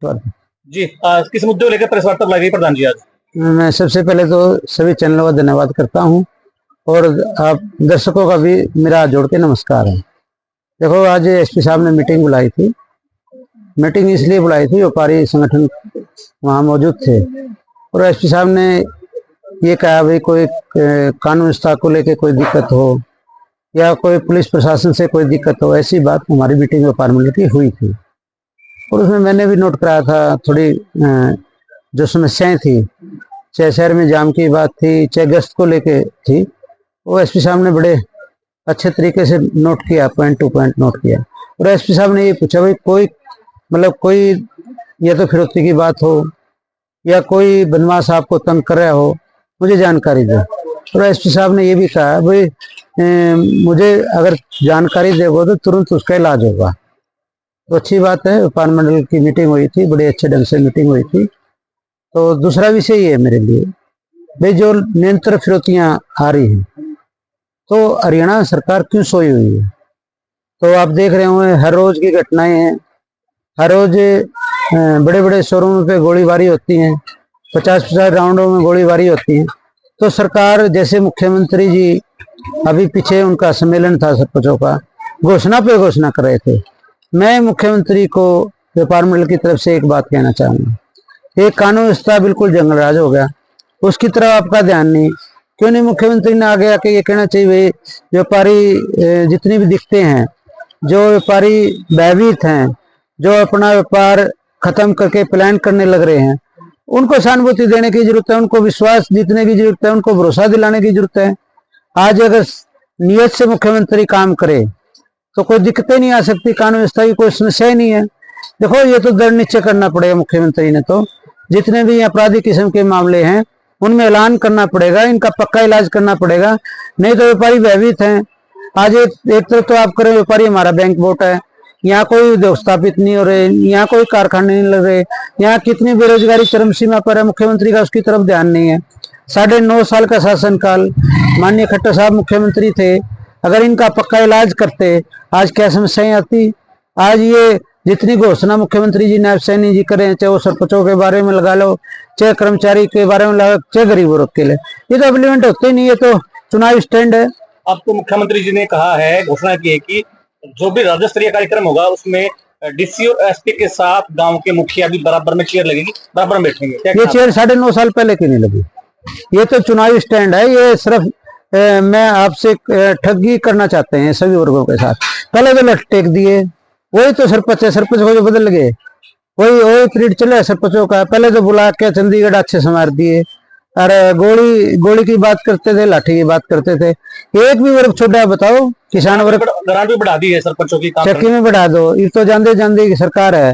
जी किस मुद्दे को लेकर प्रेस वार्ता बुलाई गई प्रधान जी आज? मैं सबसे पहले तो सभी चैनलों का धन्यवाद करता हूं और आप दर्शकों का भी मेरा हाथ जोड़ के नमस्कार है। देखो, आज एसपी साहब ने मीटिंग बुलाई थी। मीटिंग इसलिए बुलाई थी, व्यापारी संगठन वहाँ मौजूद थे और एसपी साहब ने ये कहा भाई कोई कानून व्यवस्था को लेकर कोई दिक्कत हो या कोई पुलिस प्रशासन से कोई दिक्कत हो, ऐसी बात हमारी मीटिंग व्यापार मंडल की हुई थी। और उसमें मैंने भी नोट कराया था थोड़ी जो समस्याएं थी, चाहे शहर में जाम की बात थी, चाहे गश्त को लेके थी, वो एसपी साहब ने बड़े अच्छे तरीके से नोट किया, पॉइंट टू पॉइंट नोट किया। और एसपी साहब ने ये पूछा भाई कोई या तो फिरौती की बात हो या कोई बदमाश आपको तंग कर रहा हो, मुझे जानकारी दे। और एसपी साहब ने ये भी कहा भाई मुझे अगर जानकारी देगा तो तुरंत उसका इलाज होगा। तो अच्छी बात है, व्यापार मंडल की मीटिंग हुई थी, बड़े अच्छे ढंग से मीटिंग हुई थी। तो दूसरा विषय ये है मेरे लिए भाई, जो निरंतर फिरौतियां आ रही हैं तो हरियाणा सरकार क्यों सोई हुई है? तो आप देख रहे होंगे हर रोज की घटनाएं हैं, हर रोज बड़े बड़े शोरूम पे गोलीबारी होती है, 50-50 राउंडों में गोलीबारी होती है। तो सरकार, जैसे मुख्यमंत्री जी अभी पीछे उनका सम्मेलन था सरपंचों का, घोषणा पे घोषणा कर रहे थे। मैं मुख्यमंत्री को व्यापार मंडल की तरफ से एक बात कहना चाहूंगा, एक कानून व्यवस्था बिल्कुल जंगलराज हो गया, उसकी तरफ आपका ध्यान नहीं। क्यों नहीं मुख्यमंत्री ने आगे आके ये कहना चाहिए भाई व्यापारी जितने भी दिखते हैं, जो व्यापारी भयभीत हैं, जो अपना व्यापार खत्म करके प्लान करने लग रहे हैं, उनको सहानुभूति देने की जरूरत है, उनको विश्वास जीतने की जरूरत है, उनको भरोसा दिलाने की जरूरत है। आज अगर नियत से मुख्यमंत्री काम करे तो कोई दिक्कतें नहीं आ सकती, कानून व्यवस्था की कोई समस्या ही नहीं है। देखो, ये तो दृढ़ निश्चय करना पड़ेगा मुख्यमंत्री ने, तो जितने भी आपराधिक किस्म के मामले हैं उनमें ऐलान करना पड़ेगा, इनका पक्का इलाज करना पड़ेगा, नहीं तो व्यापारी भयभीत हैं। आज एक तरफ तो आप करें व्यापारी हमारा बैंक वोट है, यहाँ कोई उद्योग स्थापित नहीं हो रहे, यहाँ कोई कारखाने नहीं लग रहे, यहाँ कितनी बेरोजगारी चरम सीमा पर है, मुख्यमंत्री का उसकी तरफ ध्यान नहीं है। 9.5 साल का शासनकाल, माननीय खट्टर साहब मुख्यमंत्री थे, अगर इनका पक्का इलाज करते आज क्या समस्याएं आती। आज ये जितनी घोषणा मुख्यमंत्री जी नायब सैनी जी करें, चाहे वो सरपंचों के बारे में लगा लो, चाहे कर्मचारी के बारे में लगा, चाहे गरीबों के लिए, ये तो इम्प्लीमेंट होते ही नहीं है, तो चुनावी स्टैंड है। अब तो मुख्यमंत्री जी ने कहा है, घोषणा की है कि जो भी राज्य स्तरीय कार्यक्रम होगा उसमें डीसी और एसपी के साथ गांव के मुखिया भी बराबर में चेयर लगेगी, बराबर में बैठेंगे। ये चेयर 9.5 साल पहले की नहीं लगी, ये तो चुनावी स्टैंड है। ये सिर्फ मैं आपसे ठगी करना चाहते हैं सभी वर्गों के साथ। पहले तो लठ टेक दिए, वही तो सरपंच है, सरपंच को जो बदल गए, वही पीरियड चले सरपंचों का। पहले तो बुला के चंडीगढ़ अच्छे संवार दिए, अरे गोली की बात करते थे, लाठी की बात करते थे, एक भी वर्ग छोड़ा बताओ? किसान वर्ग ग्रांट भी बढ़ा दी है सरपंचों की, चक्की में बढ़ा दो, ये तो जानते की सरकार है,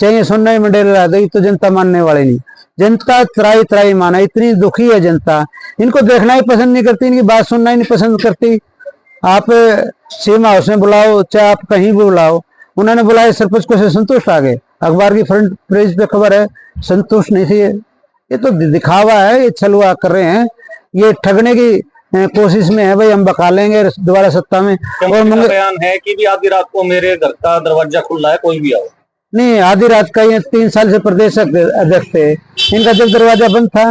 चाहिए सुनना ही मंडे लगा दो, ये तो जनता मानने वाली नहीं। जनता त्राई माना, इतनी दुखी है जनता, इनको देखना ही पसंद नहीं करती, इनकी बात सुनना ही नहीं पसंद करती। आप सीएम हाउस में बुलाओ, चाहे आप कहीं भी बुलाओ, उन्होंने बुलाया, सरपंच को से संतुष्ट आ गए, अखबार की फ्रंट पेज पे खबर है, संतुष्ट नहीं थी। ये तो दिखावा है, ये छलुआ कर रहे हैं, ये ठगने की कोशिश में है भाई, हम बका लेंगे दोबारा सत्ता में। और बयान है कि भी आधी रात को मेरे घर का दरवाजा खुला है, कोई भी आओ। नहीं, आधी रात का, ये 3 साल से प्रदेश अध्यक्ष थे, इनका जब दरवाजा बंद था,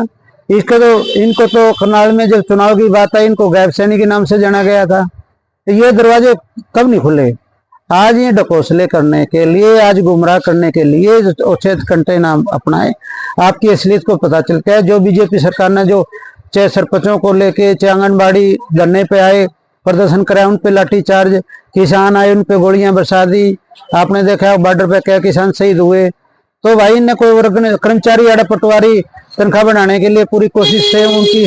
इनको तो करनाल में जब चुनाव की बात आई, इनको गैब सैनी के नाम से जाना गया था। तो ये दरवाजे कब नहीं खुले? आज ये ढकोसले करने के लिए, आज गुमराह करने के लिए उच्छेद कंटे नाम अपनाए, आपकी असलियत को पता चलता है। जो बीजेपी सरकार ने जो चाहे सरपंचों को लेके, चाहे आंगनबाड़ी धरने पे आए, प्रदर्शन कराया, उन पे लाठी चार्ज, किसान आए उन पे गोलियां बरसा दी, आपने देखा बॉर्डर पे क्या किसान शहीद हुए। तो भाई इनने कोई वर्ग ने, कर्मचारी आड़ा पटवारी तनख्वाह बढ़ाने के लिए पूरी कोशिश से उनकी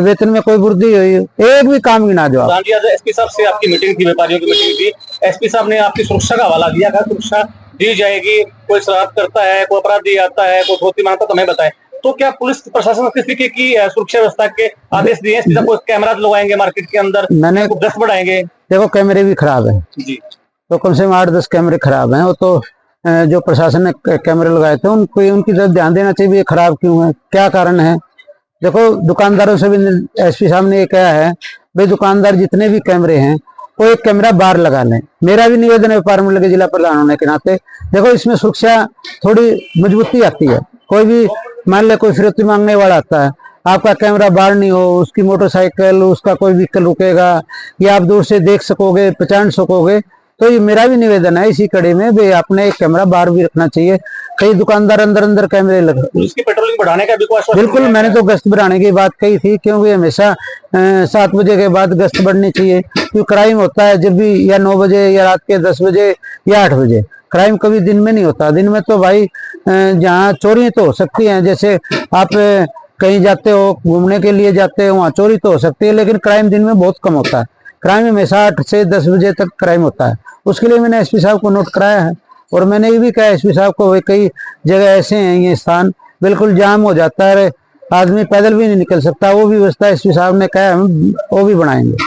वेतन में कोई वृद्धि हुई, एक भी काम की ना जवाब। एसपी साहब से आपकी मीटिंग थी, व्यापारियों की मीटिंग थी, एसपी साहब ने आपकी सुरक्षा का हवाला दिया, कहा सुरक्षा दी जाएगी, कोई शराब करता है, कोई अपराधी आता है, कोई धोती मांगता तो हमें बताए। तो क्या पुलिस प्रशासन किस तरीके की सुरक्षा व्यवस्था के आदेश दिए हैं? कैमरा लगाएंगे मार्केट के अंदर, मैंने गश्त बढ़ाएंगे? देखो, कैमरे भी खराब है जी, तो कम से कम 8-10 कैमरे खराब हैं। वो तो जो प्रशासन ने कैमरे लगाए थे उनकी तरफ ध्यान देना चाहिए, ये खराब क्यों है, क्या कारण है। देखो, दुकानदारों से भी एसपी साहब ने ये कहा है भाई दुकानदार जितने भी कैमरे हैं वो एक कैमरा बाहर लगा लें। मेरा भी निवेदन है व्यापार मंडल के जिला प्रधान होने के नाते, देखो इसमें सुरक्षा थोड़ी मजबूती आती है। कोई भी मान ले कोई फिरौती मांगने वाला आता है, आपका कैमरा बाहर नहीं हो, उसकी मोटरसाइकिल, उसका कोई व्हीकल रुकेगा, या आप दूर से देख सकोगे, पहचान सकोगे। तो ये मेरा भी निवेदन है इसी कड़ी में भी आपने एक कैमरा बाहर भी रखना चाहिए। कई दुकानदार अंदर अंदर कैमरे लगे, उसकी पेट्रोलिंग बढ़ाने का भी कोई आश्वासन बिल्कुल दिया मैंने तो गश्त बढ़ाने की बात कही थी, क्योंकि हमेशा 7 बजे के बाद गश्त बढ़नी चाहिए। क्योंकि क्राइम होता है जब भी या 9 बजे या रात के 10 बजे या 8 बजे, क्राइम कभी दिन में नहीं होता। दिन में तो भाई जहाँ चोरी तो हो सकती है, जैसे आप कहीं जाते हो, घूमने के लिए जाते हो, वहाँ चोरी तो हो सकती है, लेकिन क्राइम दिन में बहुत कम होता है। क्राइम हमेशा 8 से 10 बजे तक क्राइम होता है। उसके लिए मैंने एसपी साहब को नोट कराया है, और मैंने ये भी कहा एसपी साहब को, कई जगह ऐसे हैं ये स्थान बिल्कुल जाम हो जाता है, आदमी पैदल भी नहीं निकल सकता, वो भी व्यवस्था एसपी साहब ने कहा है, हम वो भी बनाएंगे।